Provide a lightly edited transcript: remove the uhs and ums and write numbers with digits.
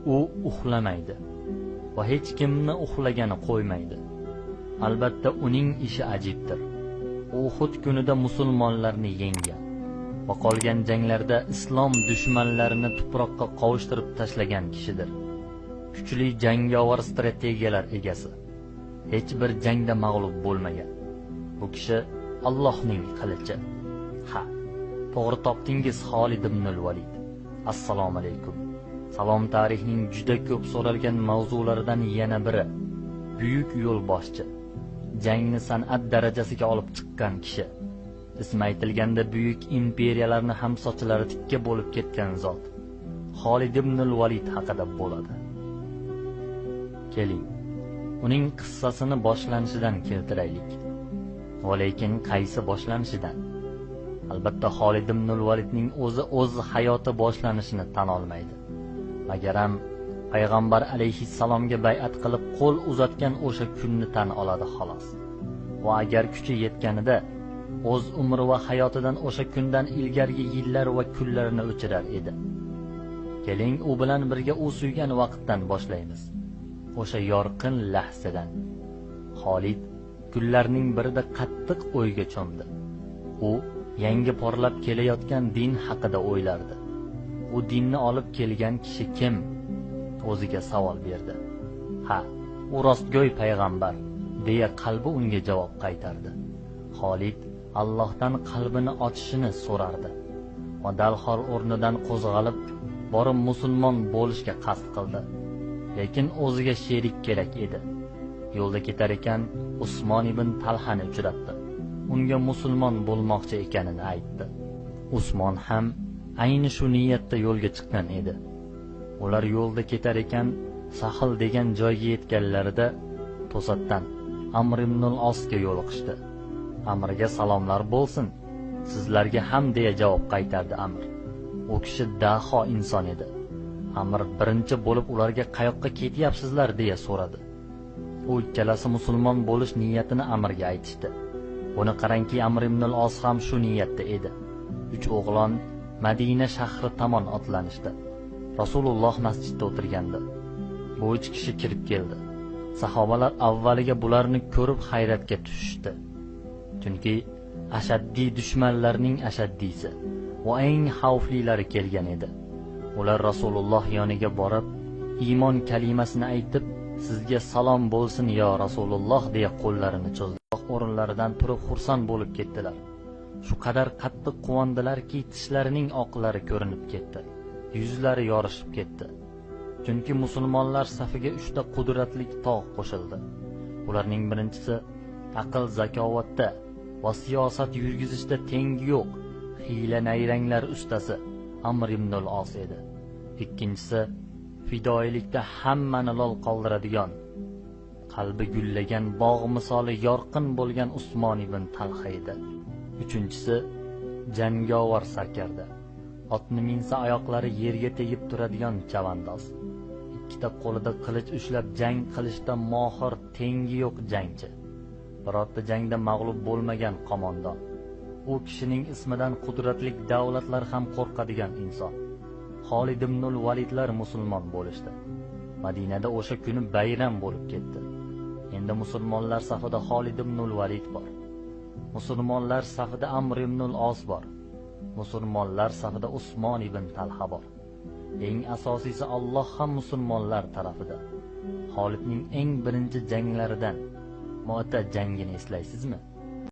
U uxlamaydi va hech kimni uxlagani qo'ymaydi. Albatta uning ishi ajibdir. U Uhud kunida musulmonlarni yenggan va qolgan janglarda islom dushmanlarini tuproqqa qovushtirib tashlagan kishidir. Kuchli jangovar strategiyalar egasi. Hech bir jangda mag'lub bo'lmagan. Bu kishi Allohning qilichi. Ha, to'g'ri topdingiz Xolid ibn al-Valid. Assalomu alaykum. Salom tarixning juda ko'p so'ralgan mavzularidan yana biri. Buyuk yo'lboshchi. Jangni san'at darajasiga olib chiqqan kishi. Ismi aytilganda buyuk imperiyalarni ham sochlari tikka bo'lib ketgan zot. Xolid ibn al-Valid haqida bo'ladi. Keling, uning qissasini boshlanishidan keltiraylik. Va lekin qaysi boshlanishidan? Albatta Xolid ibn al-Validning o'z hayoti boshlanishini tan olmaydi. Magaram payg'ambar alayhissalomga bay'at qilib qo'l uzatgan o'sha kunni tan oladi xolos. Va agar kuchi yetganida o'z umri va hayotidan o'sha kundan ilgargi yillar va kunlarni o'chirar edi. Keling, u bilan birga u suygan vaqtdan boshlaymiz. O'sha yorqin lahzadan. Xolid kunlarning birida qattiq o'yga cho'mdi. U yangi porlab kelayotgan din haqida o'ylardi. U dinni olib kelgan kishi kim? O'ziga savol berdi. Ha, u rostgo'y payg'ambar, deya qalbi unga javob qaytardi. Xolid Allohdan qalbini ochishini so'rardi va darhol o'rnidan qo'zg'alib, borib musulmon bo'lishga qasd qildi. Lekin o'ziga sherik kerak edi. Yo'lda ketar ekan Usmon ibn Talhani uchratdi. Unga musulmon bo'lmoqchi ekanini aytdi. Usmon ham ayni shu niyatda yo'lga chiqqan edi. Ular yo'lda ketar ekan Sahl degan joyga yetganlarida to'satdan Amr ibn al-Osga yo'liqishdi. Amrga salomlar bo'lsin, sizlarga ham deya javob qaytardi Amr. U kishi daho inson edi. Amr birinchi bo'lib ularga qayoqqa ketyapsizlar deya so'radi. U ikkalasi musulmon bo'lish niyatini Amrga aytishdi. Buni qarangki, Amr ibn al-Os ham shu niyatda edi. 3 o'g'lon Madina shahri tomon otlanishdi. Rasululloh masjidda o'tirgandi. Bu 3 kishi kirib keldi. Sahobalar avvaliga bularni ko'rib hayratga tushishdi. Chunki ashaddiy dushmanlarning ashaddiysi va eng xavflilari kelgan edi. Ular Rasululloh yoniga borib, iymon kalimasini aytib, sizga salom bo'lsin yo Rasululloh deya qo'llarini cho'zdi. O'rinlaridan turib xursand bo'lib ketdilar. Shu qadar qattiq quvondilarki, tishlarining oqlari ko'rinib ketdi. Yuzlari yorishib ketdi. Chunki musulmonlar safiga 3 ta qudratli tog' qo'shildi. Ularning birinchisi aql zakovatda va siyosat yurgizishda tengi yo'q hiyla nayranglar ustasi Amr ibn al-Os edi. Ikkinchisi fidoilikda hammani lol qoldiradigan, qalbi gullagan bog' misoli yorqin bo'lgan Usmon ibn Talha edi. Uchinchisi jangovar sarkarda. Otni minsa oyoqlari yerga tegib turadigan chavandoz. Ikkita qo'lida qilich ushlab jang qilishda mohir, tengi yo'q jangchi. Birorta jangda mag'lub bo'lmagan qo'mondon. U kishining ismidan qudratli davlatlar ham qo'rqadigan inson. Xolid ibn al-Validlar musulmon bo'lishdi. Madinada o'sha kuni bayram bo'lib ketdi. Endi musulmonlar safida Xolid ibn al-Valid bor. Musulmonlar safida Amr ibn al-Os bor. Musulmonlar safida Usmon ibn Talha bor. Eng asosiysi Alloh ham musulmonlar tarafida. Xolidning eng birinchi janglaridan Mu'ta jangini eslaysizmi?